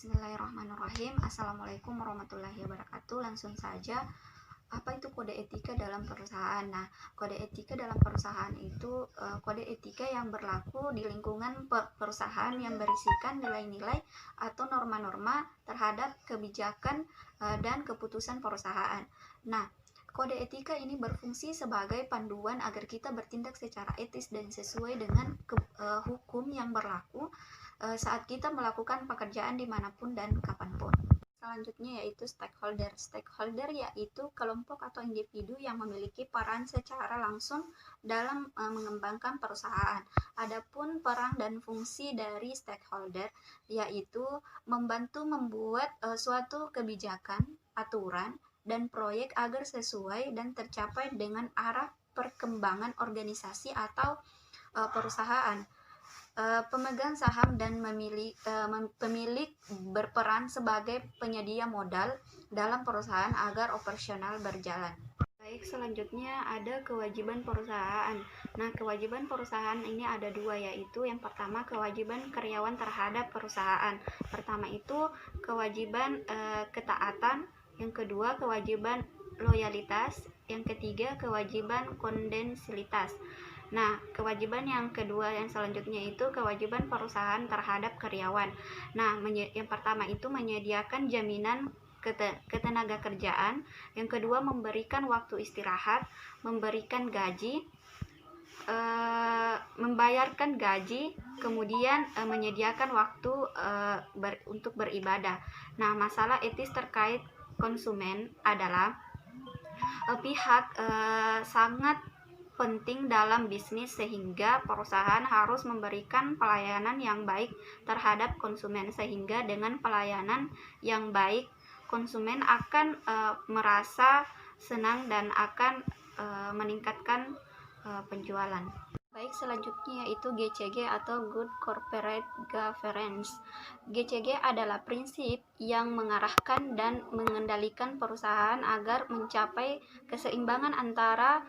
Bismillahirrahmanirrahim. Assalamualaikum warahmatullahi wabarakatuh. Langsung saja, apa itu kode etika dalam perusahaan? Nah, kode etika dalam perusahaan itu kode etika yang berlaku di lingkungan perusahaan yang berisikan nilai-nilai atau norma-norma terhadap kebijakan dan keputusan perusahaan. Nah, kode etika ini berfungsi sebagai panduan agar kita bertindak secara etis dan sesuai dengan hukum yang berlaku saat kita melakukan pekerjaan dimanapun dan kapanpun. Selanjutnya yaitu stakeholder. Stakeholder yaitu kelompok atau individu yang memiliki peran secara langsung dalam mengembangkan perusahaan. Adapun peran dan fungsi dari stakeholder yaitu membantu membuat suatu kebijakan, aturan, dan proyek agar sesuai dan tercapai dengan arah perkembangan organisasi atau perusahaan. Pemegang saham dan pemilik berperan sebagai penyedia modal dalam perusahaan agar operasional berjalan. Baik, selanjutnya ada kewajiban perusahaan. Nah, kewajiban perusahaan ini ada dua, yaitu yang pertama kewajiban karyawan terhadap perusahaan. Pertama itu kewajiban ketaatan, yang kedua kewajiban loyalitas, yang ketiga kewajiban konfidensialitas. Nah, kewajiban yang kedua yang selanjutnya itu kewajiban perusahaan terhadap karyawan. Nah, yang pertama itu menyediakan jaminan ketenaga kerjaan, yang kedua memberikan waktu istirahat, memberikan gaji, membayarkan gaji, kemudian menyediakan waktu untuk beribadah. Nah, masalah etis terkait konsumen adalah pihak sangat penting dalam bisnis, sehingga perusahaan harus memberikan pelayanan yang baik terhadap konsumen, sehingga dengan pelayanan yang baik konsumen akan merasa senang dan akan meningkatkan penjualan. Baik, selanjutnya yaitu GCG atau Good Corporate Governance. GCG adalah prinsip yang mengarahkan dan mengendalikan perusahaan agar mencapai keseimbangan antara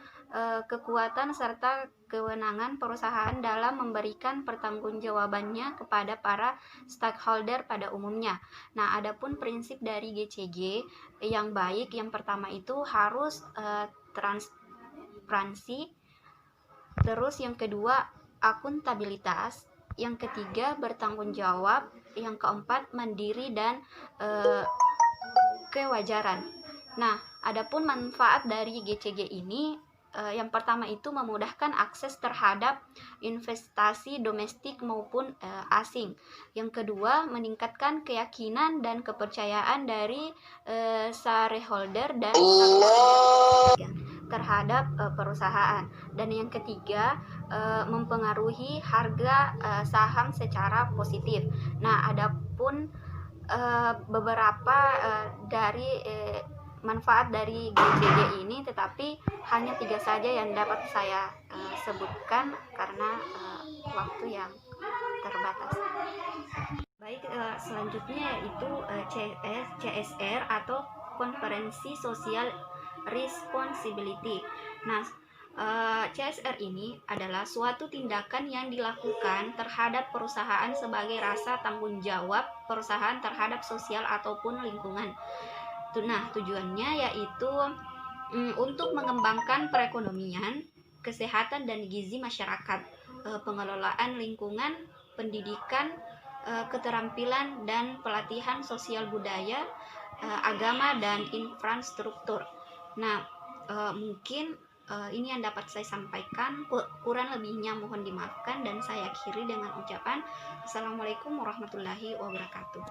kekuatan serta kewenangan perusahaan dalam memberikan pertanggungjawabannya kepada para stakeholder pada umumnya. Nah, adapun prinsip dari GCG yang baik, yang pertama itu harus transparansi, terus yang kedua akuntabilitas, yang ketiga bertanggung jawab, yang keempat mandiri dan kewajaran. Nah, adapun manfaat dari GCG ini, yang pertama itu memudahkan akses terhadap investasi domestik maupun asing. Yang kedua, meningkatkan keyakinan dan kepercayaan dari shareholder dan terhadap perusahaan. Dan yang ketiga, mempengaruhi harga saham secara positif. Nah, adapun beberapa dari manfaat dari GCG ini, tetapi hanya 3 saja yang dapat saya sebutkan karena waktu yang terbatas. Baik, selanjutnya yaitu CSR atau Konferensi Social Responsibility. Nah, CSR ini adalah suatu tindakan yang dilakukan terhadap perusahaan sebagai rasa tanggung jawab perusahaan terhadap sosial ataupun lingkungan. Nah, tujuannya yaitu untuk mengembangkan perekonomian, kesehatan dan gizi masyarakat, pengelolaan lingkungan, pendidikan, keterampilan dan pelatihan sosial budaya, agama dan infrastruktur. Nah, mungkin ini yang dapat saya sampaikan. Kurang lebihnya mohon dimaafkan, dan saya akhiri dengan ucapan Assalamualaikum warahmatullahi wabarakatuh.